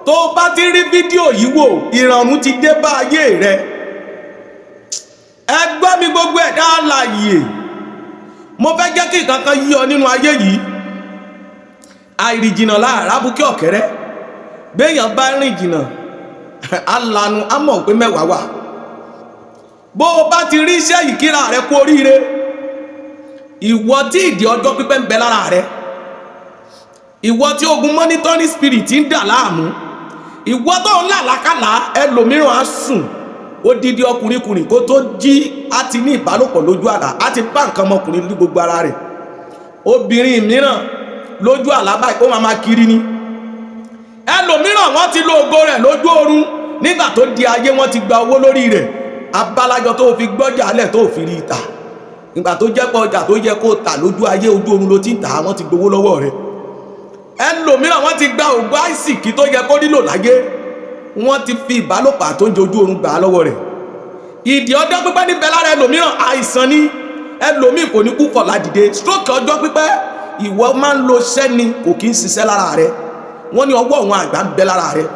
tó bá ti rí fídíò yìí wò ìrọ̀rùn ti dé bá ayé rẹ. ẹ gbọ́ mi gbogbo ẹ̀dá alààyè, mo fẹ́ jẹ́ kí nǹkan kan yí ọ nínú ayé yìí. àìrìnjìnà láàrá bukí ọ̀kẹ́rẹ́, béèyàn bá rìn jìnà alanu á mọ̀ pé mẹ́wàá wà. bó o bá ti rí iṣẹ́ yìí kíra rẹ kú oríire. ìwọ tí ìdí ọjọ́ pípẹ́ ń bẹ lára rẹ, ìwọ tí ogun monitoring spirit ń dà láàmú, ìwọ tó ń làlákàlà ẹlòmíràn á sùn odidi ọkùnrin kó tó jí á ti ní ìbálòpọ̀ lójú àlá, á ti bá nǹkan ọmọkùnrin ní gbogbo ara rẹ̀. obìnrin mìíràn lójú àlá báyìí ó máa kiri ni. ẹlòmíràn wọ́n ti lo ògo rẹ̀ lójú oorun, nígbà tó di ayé wọ́n ti gba owó lórí rẹ̀. abálájọ tó fi gbọ́jà alẹ̀ tó fi rí ìta, nígbà tó jẹ́ pé ọjà tó yẹ kó tà lójú ayé ojú oorun ló ti ń tà, wọ́n ti gbowó lọ́wọ́ rẹ̀. ẹlòmíràn wọ́n ti gba ògo àìsìkí tó yẹ kó nílò láyé, wọ́n ti fi ìbálòpọ̀ tó ń jojú oorun gbà á lọ́wọ́ rẹ̀. ìdí ọjọ́ pípẹ́ níbẹ̀ lára ẹlòmíràn àìsàn ni. ẹlòmíì kò ní kú fọ̀lá dìde, stroke ọjọ́ pípẹ́. ìwọ máa ń lo sẹ́ni kò kí ń ṣiṣẹ́ lára rẹ̀, wọ́n ní ọwọ́ òun àgbà ń bẹ lára rẹ̀.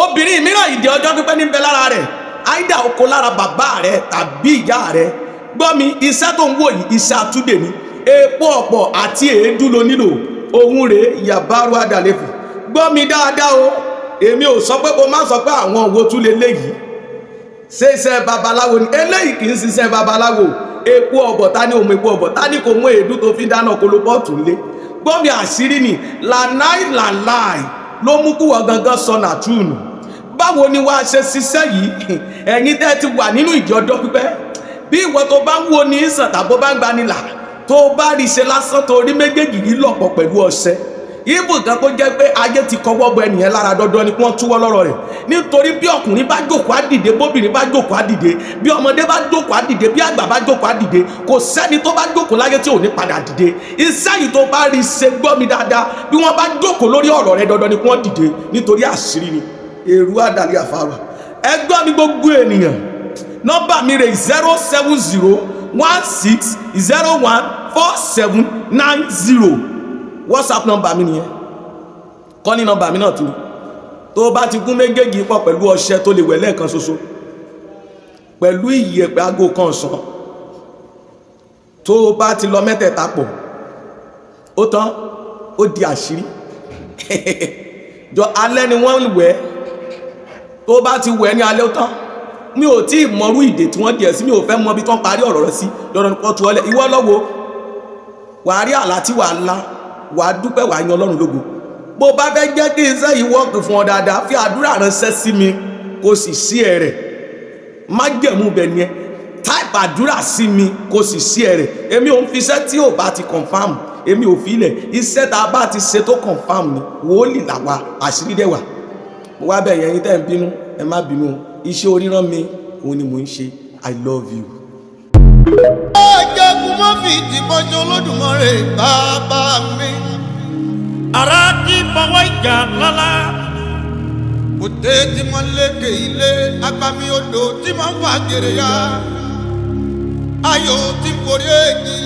obìnrin mìíràn ìdí ọjọ́ pípẹ́ níbẹ̀ lára rẹ̀, àìdá oko lára bàbá rẹ̀ tàbí ìyá rẹ̀. gbọ́ mi, iṣẹ́ tó ń wò yìí iṣẹ́ àtúndè ni. epo ọ̀pọ̀ àti èédú ló nílò, ohun rẹ̀ yàbárò àdàlẹ́fù. gbọ́ mi dáadáa o, èmi ò sọ pé kó má sọ pé àwọn òwò tún lè léyìí ṣe iṣẹ́ babaláwo ni. eléyìí kì í ṣiṣẹ́ babaláwo. epo ọ̀bọ̀ ta ni òun epo ọ̀bọ̀ ta ni kò mú èédú tó fi dáná kolopọ́ọ̀tù lé. gbọ́ mi, àṣírí ni lànáì ló mú kúwọ́ gangan sọ nàtúùnù. báwo ni wàá ṣe ṣiṣẹ́ yìí? ẹ̀yin tẹ́ ti wà nínú ìdí ọjọ́ pípẹ́, bí ìwọ tó bá ń wo ní ìsàn tàbó bá ń gbanilà, tó bá rí ṣe lásán tó rí méjèèjì yìí lọ̀pọ̀ pẹ̀lú ọṣẹ, ibù kan kó jẹ́ pé ayé ti kọwọ́ bọ ẹnìyẹn lára dandan ni wọ́n túwọ́ lọ́rọ̀ rẹ̀. nítorí bí ọkùnrin bá jókòó á dìde, bóbìnrin bá jókòó á dìde, bí ọmọdé bá jókòó á dìde, bí àgbà bá jókòó á dìde. kò sẹ́ni tó bá jókòó láyé tí ò ní padà dìde. iṣẹ́ yìí tó bá rí ṣe, gbọ́ mi dáadáa, bí wọ́n bá jókòó lórí ọ̀rọ̀ rẹ̀ dandan ni wọ́n dìde, nítorí àṣírí ni. èrú àdàlẹ́ àfàwà. ẹ gbọ́ mi gbogbo ènìyàn, nọ́mbà mi rè 07016014790. WhatsApp nọ́mbà mi nìyẹn, kọ́ni nọ́mbà mi náà tún. tó bá ti gún méjèèjì pọ̀ pẹ̀lú ọṣẹ tó lè wẹ̀ lẹ́ẹ̀kan ṣoṣo, pẹ̀lú ìyẹ̀pẹ̀ aago kan ọ̀sán, tó bá ti lọ mẹ́tẹ̀ẹ̀ta pọ̀, ó tán, ó di àṣírí. jọ alẹ́ ni wọ́n wẹ̀, tó bá ti wẹ̀ ní alẹ́ ó tán. mi ò tí ì mọrú ìdè tí wọ́n díẹ̀ sí, mi ò fẹ́ mọ bí tán parí ọ̀rọ̀ rẹ̀ sí. dandan kọ́ tu ọlẹ̀ ìwọ lọ́wọ́, wàá rí àlá tí wàá lá, wàá dúpẹ́, wàá yan Ọlọ́run lógo. bó bá fẹ́ jẹ́ kí iṣẹ́ yìí wọ́ọ̀kì fún ọ dáadáa, fi àdúrà ránṣẹ́ sí mi kó sì sí ẹ rẹ̀. má jẹ̀mú bẹ̀ ni ẹ táìpù àdúrà sí mi kó sì sí ẹ rẹ̀. èmi ò ń fi iṣẹ́ tí ò bá ti confam, èmi ò fi ilẹ̀. iṣẹ́ tá a bá ti ṣe tó confam ni wòlíì làwa, àṣírí dẹ̀ wà. mo wá bẹ̀ yẹn tẹ́ ń bínú, ẹ má bínú. iṣẹ́ oríran mi òun ni mò ń ṣe. I love you. ọjọ́gun mọ́ fi ìdìbọ́jọ́ Olódùmarè bàbá mi. ara ti fọwọ́ ìjà lọ́la. òde tí mo lékè ilé, agbami odò tí mo ń fa gèrè ya. ayò tí ń forí èyí.